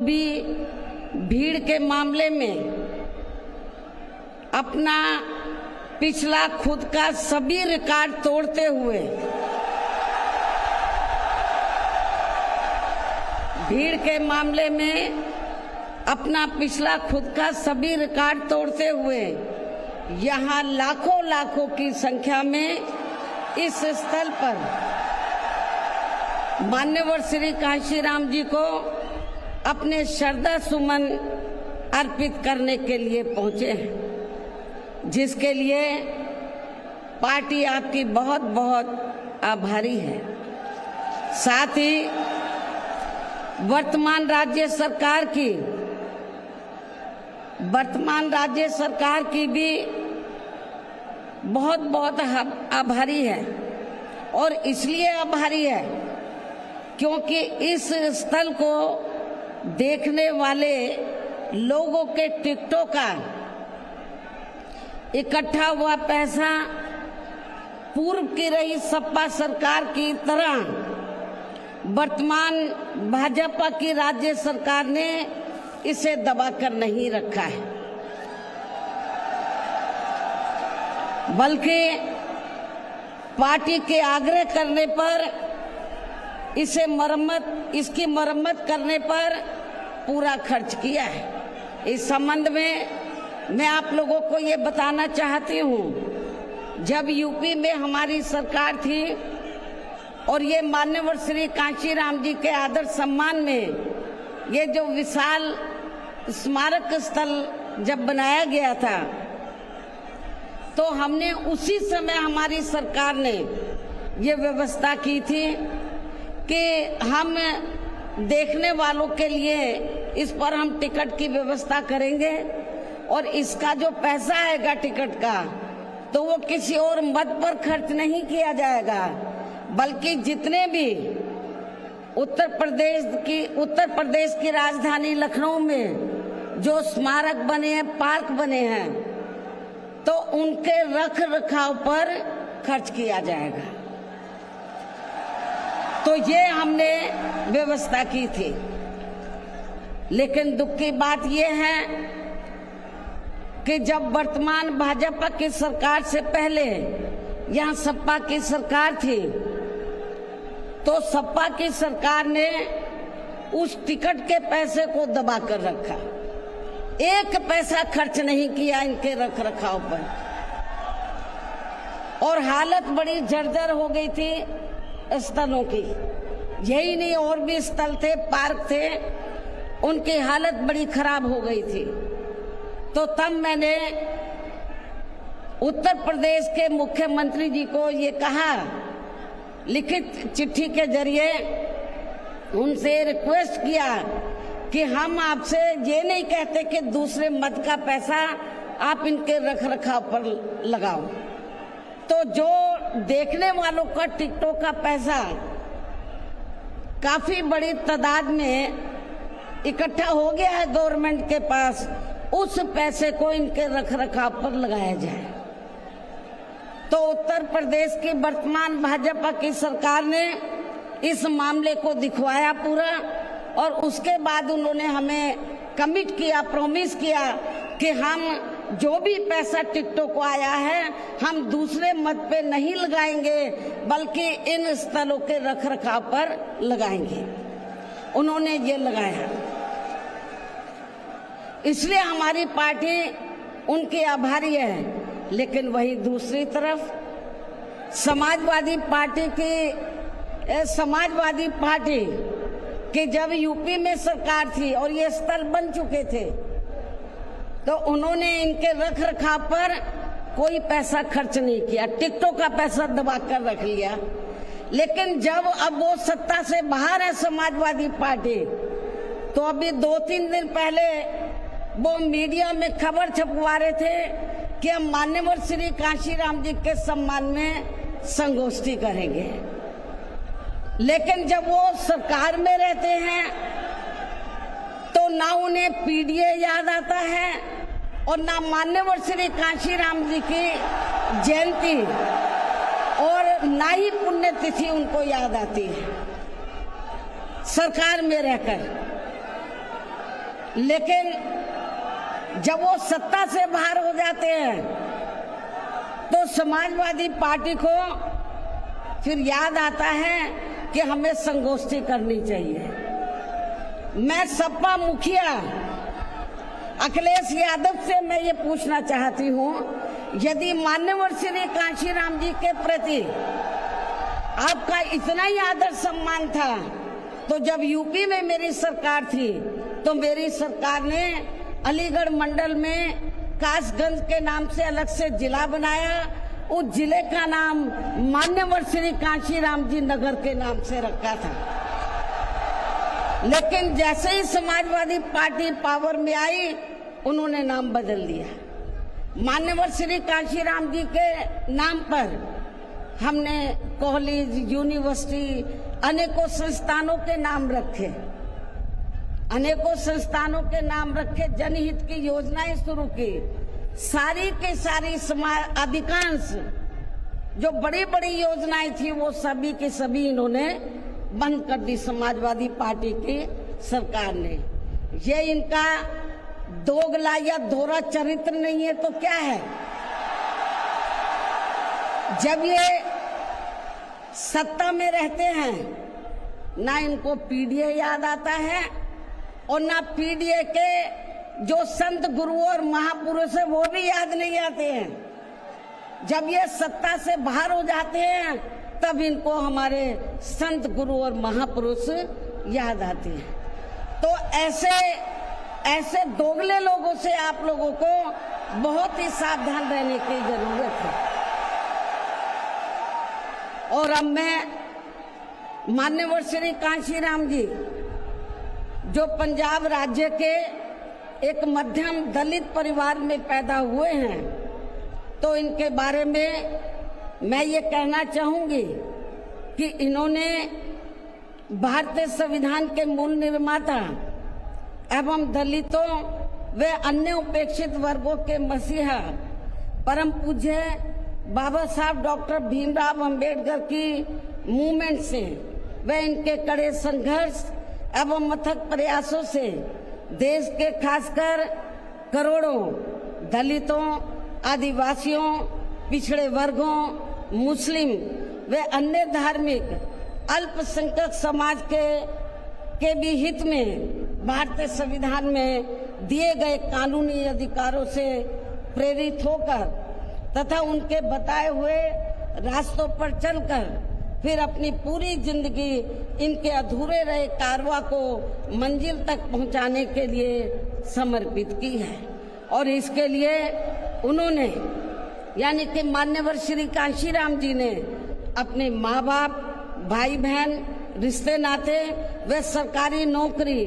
भी भीड़ के मामले में अपना पिछला खुद का सभी रिकॉर्ड तोड़ते हुए भीड़ के मामले में अपना पिछला खुद का सभी रिकॉर्ड तोड़ते हुए यहाँ लाखों लाखों की संख्या में इस स्थल पर मान्यवर श्री कांशीराम जी को अपने श्रद्धा सुमन अर्पित करने के लिए पहुंचे हैं, जिसके लिए पार्टी आपकी बहुत बहुत आभारी है। साथ ही वर्तमान राज्य सरकार की भी बहुत बहुत आभारी है। और इसलिए आभारी है क्योंकि इस स्थल को देखने वाले लोगों के टिकटों का इकट्ठा हुआ पैसा पूर्व की रही सपा सरकार की तरह वर्तमान भाजपा की राज्य सरकार ने इसे दबाकर नहीं रखा है, बल्कि पार्टी के आग्रह करने पर इसकी मरम्मत करने पर पूरा खर्च किया है। इस संबंध में मैं आप लोगों को ये बताना चाहती हूँ, जब यूपी में हमारी सरकार थी और ये मान्यवर श्री कांशीराम जी के आदर सम्मान में ये जो विशाल स्मारक स्थल जब बनाया गया था, तो हमने उसी समय हमारी सरकार ने ये व्यवस्था की थी कि हम देखने वालों के लिए इस पर हम टिकट की व्यवस्था करेंगे और इसका जो पैसा आएगा टिकट का, तो वो किसी और मद पर खर्च नहीं किया जाएगा, बल्कि जितने भी उत्तर प्रदेश की राजधानी लखनऊ में जो स्मारक बने हैं, पार्क बने हैं, तो उनके रख रखाव पर खर्च किया जाएगा। तो ये हमने व्यवस्था की थी। लेकिन दुख की बात ये है कि जब वर्तमान भाजपा की सरकार से पहले यहाँ सपा की सरकार थी, तो सपा की सरकार ने उस टिकट के पैसे को दबा कर रखा, एक पैसा खर्च नहीं किया इनके रख रखाव पर, और हालत बड़ी जर्जर हो गई थी स्थलों की। यही नहीं, और भी स्थल थे, पार्क थे, उनकी हालत बड़ी खराब हो गई थी। तो तब मैंने उत्तर प्रदेश के मुख्यमंत्री जी को ये कहा, लिखित चिट्ठी के जरिए उनसे रिक्वेस्ट किया कि हम आपसे ये नहीं कहते कि दूसरे मद का पैसा आप इनके रख रखाव पर लगाओ, तो जो देखने वालों का टिकटों का पैसा काफी बड़ी तादाद में इकट्ठा हो गया है गवर्नमेंट के पास, उस पैसे को इनके रख रखाव पर लगाया जाए। तो उत्तर प्रदेश की वर्तमान भाजपा की सरकार ने इस मामले को दिखवाया पूरा, और उसके बाद उन्होंने हमें कमिट किया, प्रॉमिस किया कि हम जो भी पैसा टिकटों को आया है हम दूसरे मद पे नहीं लगाएंगे, बल्कि इन स्थलों के रख रखाव पर लगाएंगे। उन्होंने ये लगाया, इसलिए हमारी पार्टी उनकी आभारी है। लेकिन वही दूसरी तरफ समाजवादी पार्टी की जब यूपी में सरकार थी और ये स्थल बन चुके थे, तो उन्होंने इनके रख रखाव पर कोई पैसा खर्च नहीं किया, टिकटों का पैसा दबा कर रख लिया। लेकिन जब अब वो सत्ता से बाहर है समाजवादी पार्टी, तो अभी 2-3 दिन पहले वो मीडिया में खबर छपवा रहे थे कि हम मान्यवर श्री कांशीराम जी के सम्मान में संगोष्ठी करेंगे। लेकिन जब वो सरकार में रहते हैं तो ना उन्हें पीडीए याद आता है और ना मान्यवर श्री कांशीराम जी की जयंती और ना ही पुण्यतिथि उनको याद आती है सरकार में रहकर। लेकिन जब वो सत्ता से बाहर हो जाते हैं तो समाजवादी पार्टी को फिर याद आता है कि हमें संगोष्ठी करनी चाहिए। मैं सपा मुखिया अखिलेश यादव से मैं ये पूछना चाहती हूँ, यदि माननीय श्री कांशीराम जी के प्रति आपका इतना ही आदर सम्मान था तो जब यूपी में मेरी सरकार थी तो मेरी सरकार ने अलीगढ़ मंडल में कासगंज के नाम से अलग से जिला बनाया। उस जिले का नाम मान्यवर श्री कांशीराम जी नगर के नाम से रखा था। लेकिन जैसे ही समाजवादी पार्टी पावर में आई उन्होंने नाम बदल दिया। मान्यवर श्री कांशीराम जी के नाम पर हमने कॉलेज, यूनिवर्सिटी, अनेकों संस्थानों के नाम रखे, अनेकों संस्थानों के नाम रखे, जनहित की योजनाएं शुरू की। सारी के सारी समाज अधिकांश जो बड़ी बड़ी योजनाएं थी वो सभी के सभी इन्होंने बंद कर दी समाजवादी पार्टी की सरकार ने। ये इनका दोगला या दोहरा चरित्र नहीं है तो क्या है? जब ये सत्ता में रहते हैं ना इनको पीडीए याद आता है और ना पीडीए के जो संत गुरु और महापुरुष है वो भी याद नहीं आते हैं। जब ये सत्ता से बाहर हो जाते हैं तब इनको हमारे संत गुरु और महापुरुष याद आते हैं। तो ऐसे दोगले लोगों से आप लोगों को बहुत ही सावधान रहने की जरूरत है। और अब मैं माननीय श्री कांशीराम जी जो पंजाब राज्य के एक मध्यम दलित परिवार में पैदा हुए हैं तो इनके बारे में मैं ये कहना चाहूंगी कि इन्होंने भारतीय संविधान के मूल निर्माता एवं दलितों व अन्य उपेक्षित वर्गों के मसीहा परम पूज्य बाबा साहब डॉक्टर भीमराव अंबेडकर की मूवमेंट से व इनके कड़े संघर्ष एवं अथक प्रयासों से देश के खासकर करोड़ों दलितों, आदिवासियों, पिछड़े वर्गों, मुस्लिम व अन्य धार्मिक अल्पसंख्यक समाज के भी हित में भारतीय संविधान में दिए गए कानूनी अधिकारों से प्रेरित होकर तथा उनके बताए हुए रास्तों पर चलकर फिर अपनी पूरी जिंदगी इनके अधूरे रहे कारवां को मंजिल तक पहुंचाने के लिए समर्पित की है। और इसके लिए उन्होंने यानी कि मान्यवर श्री कांशीराम जी ने अपने माँ बाप, भाई बहन, रिश्ते नाते व सरकारी नौकरी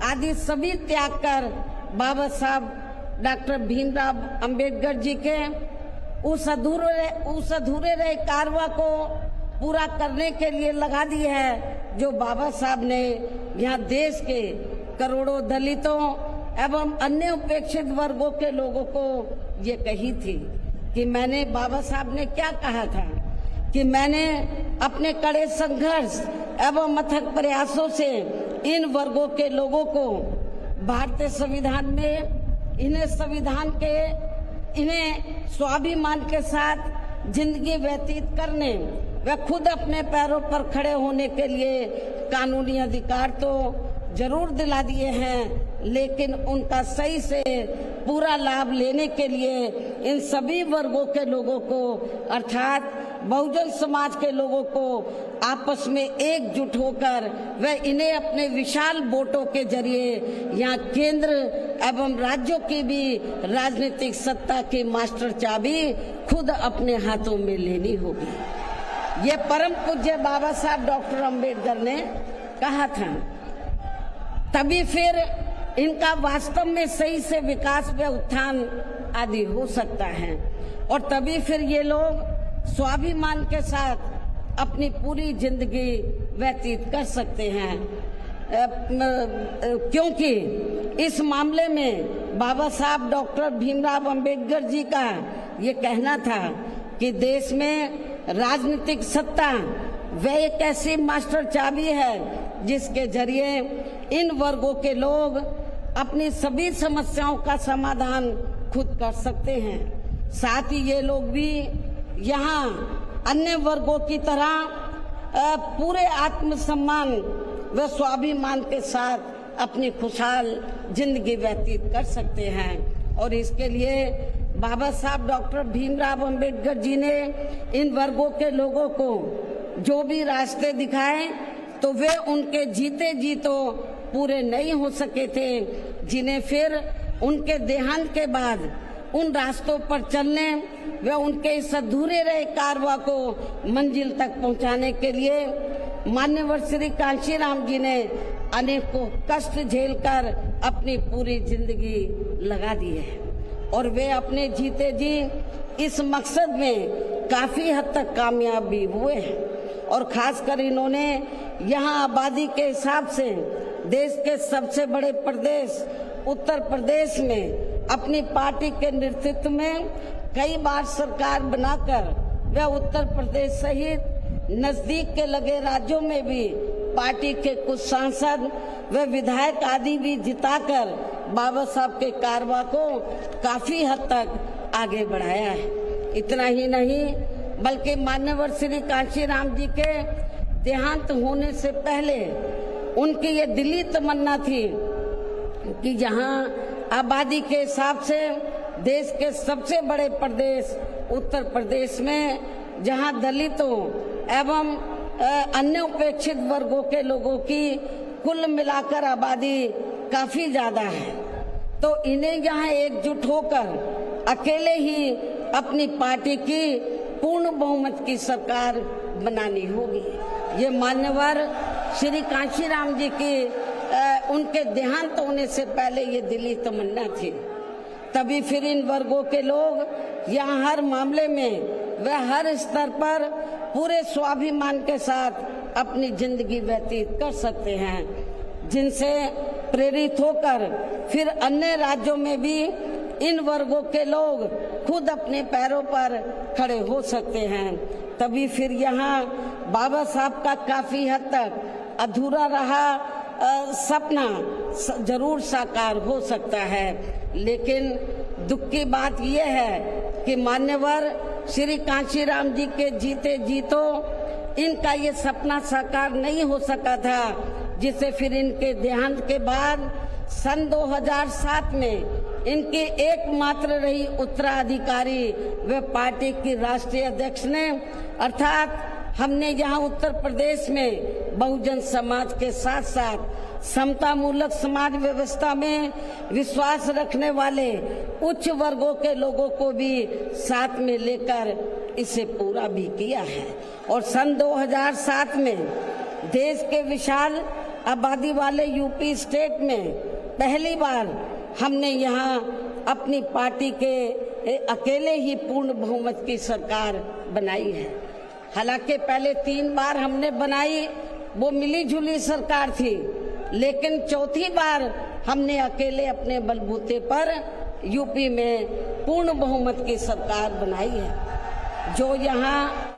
आदि सभी त्याग कर बाबा साहब डॉक्टर भीमराव अंबेडकर जी के उस अधूरे रहे कारवां को पूरा करने के लिए लगा दी है जो बाबा साहब ने यहाँ देश के करोड़ों दलितों एवं अन्य उपेक्षित वर्गों के लोगों को ये कही थी कि मैंने बाबा साहब ने क्या कहा था कि मैंने अपने कड़े संघर्ष एवं अथक प्रयासों से इन वर्गों के लोगों को भारतीय संविधान में इन्हें स्वाभिमान के साथ जिंदगी व्यतीत करने व खुद अपने पैरों पर खड़े होने के लिए कानूनी अधिकार तो जरूर दिला दिए हैं, लेकिन उनका सही से पूरा लाभ लेने के लिए इन सभी वर्गों के लोगों को अर्थात बहुजन समाज के लोगों को आपस में एकजुट होकर व इन्हें अपने विशाल वोटों के जरिए यहाँ केंद्र एवं राज्यों की भी राजनीतिक सत्ता की मास्टर चाबी खुद अपने हाथों में लेनी होगी। ये परम पूज्य बाबा साहब डॉक्टर अंबेडकर ने कहा था। तभी फिर इनका वास्तव में सही से विकास व उत्थान आदि हो सकता है और तभी फिर ये लोग स्वाभिमान के साथ अपनी पूरी जिंदगी व्यतीत कर सकते हैं, क्योंकि इस मामले में बाबा साहब डॉक्टर भीमराव अंबेडकर जी का ये कहना था कि देश में राजनीतिक सत्ता वह एक ऐसी मास्टर चाबी है जिसके जरिए इन वर्गों के लोग अपनी सभी समस्याओं का समाधान खुद कर सकते हैं। साथ ही ये लोग भी यहाँ अन्य वर्गों की तरह पूरे आत्मसम्मान व स्वाभिमान के साथ अपनी खुशहाल जिंदगी व्यतीत कर सकते हैं। और इसके लिए बाबा साहब डॉक्टर भीमराव अंबेडकर जी ने इन वर्गों के लोगों को जो भी रास्ते दिखाए तो वे उनके जीते जी तो पूरे नहीं हो सके थे, जिन्हें फिर उनके देहांत के बाद उन रास्तों पर चलने व उनके इस अधूरे रहे कारवां को मंजिल तक पहुंचाने के लिए मान्यवर श्री कांशीराम जी ने अनेकों कष्ट झेलकर अपनी पूरी जिंदगी लगा दी है और वे अपने जीते जी इस मकसद में काफी हद तक कामयाब भी हुए हैं। और खासकर इन्होंने यहाँ आबादी के हिसाब से देश के सबसे बड़े प्रदेश उत्तर प्रदेश में अपनी पार्टी के नेतृत्व में कई बार सरकार बनाकर व उत्तर प्रदेश सहित नजदीक के लगे राज्यों में भी पार्टी के कुछ सांसद व विधायक आदि भी जिताकर बाबा साहब के कारवां को काफी हद तक आगे बढ़ाया है। इतना ही नहीं बल्कि मान्यवर श्री कांशीराम जी के देहांत होने से पहले उनकी ये दिली तमन्ना थी कि जहां आबादी के हिसाब से देश के सबसे बड़े प्रदेश उत्तर प्रदेश में जहां दलितों एवं अन्य उपेक्षित वर्गों के लोगों की कुल मिलाकर आबादी काफी ज्यादा है, तो इन्हें यहाँ एकजुट होकर अकेले ही अपनी पार्टी की पूर्ण बहुमत की सरकार बनानी होगी। ये मान्यवर श्री कांशीराम जी की उनके देहांत होने से पहले ये दिली तमन्ना थी। तभी फिर इन वर्गों के लोग यहाँ हर मामले में व हर स्तर पर पूरे स्वाभिमान के साथ अपनी जिंदगी व्यतीत कर सकते हैं, जिनसे प्रेरित होकर फिर अन्य राज्यों में भी इन वर्गों के लोग खुद अपने पैरों पर खड़े हो सकते हैं। तभी फिर यहाँ बाबा साहब का काफी हद तक अधूरा रहा सपना जरूर साकार हो सकता है। लेकिन दुख की बात यह है कि मान्यवर श्री कांशीराम जी के जीते जी तो इनका ये सपना साकार नहीं हो सका था, जिसे फिर इनके देहांत के बाद सन 2007 में इनकी एकमात्र रही उत्तराधिकारी व पार्टी की राष्ट्रीय अध्यक्ष ने अर्थात हमने यहाँ उत्तर प्रदेश में बहुजन समाज के साथ साथ समता मूलक समाज व्यवस्था में विश्वास रखने वाले उच्च वर्गों के लोगों को भी साथ में लेकर इसे पूरा भी किया है। और सन 2007 में देश के विशाल आबादी वाले यूपी स्टेट में पहली बार हमने यहाँ अपनी पार्टी के अकेले ही पूर्ण बहुमत की सरकार बनाई है। हालांकि पहले 3 बार हमने बनाई वो मिली जुली सरकार थी, लेकिन चौथी बार हमने अकेले अपने बलबूते पर यूपी में पूर्ण बहुमत की सरकार बनाई है। जो यहाँ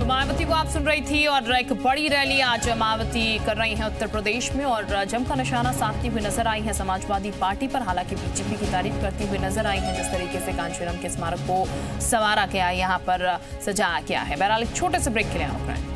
मायावती को आप सुन रही थी और एक बड़ी रैली आज मायावती कर रही हैं उत्तर प्रदेश में और जम का निशाना साधती हुई नजर आई है समाजवादी पार्टी पर। हालांकि बीजेपी की तारीफ करती हुई नजर आई है जिस तरीके से कांशीराम के स्मारक को संवारा गया, यहाँ पर सजाया गया है। बहरहाल एक छोटे से ब्रेक के लिए आप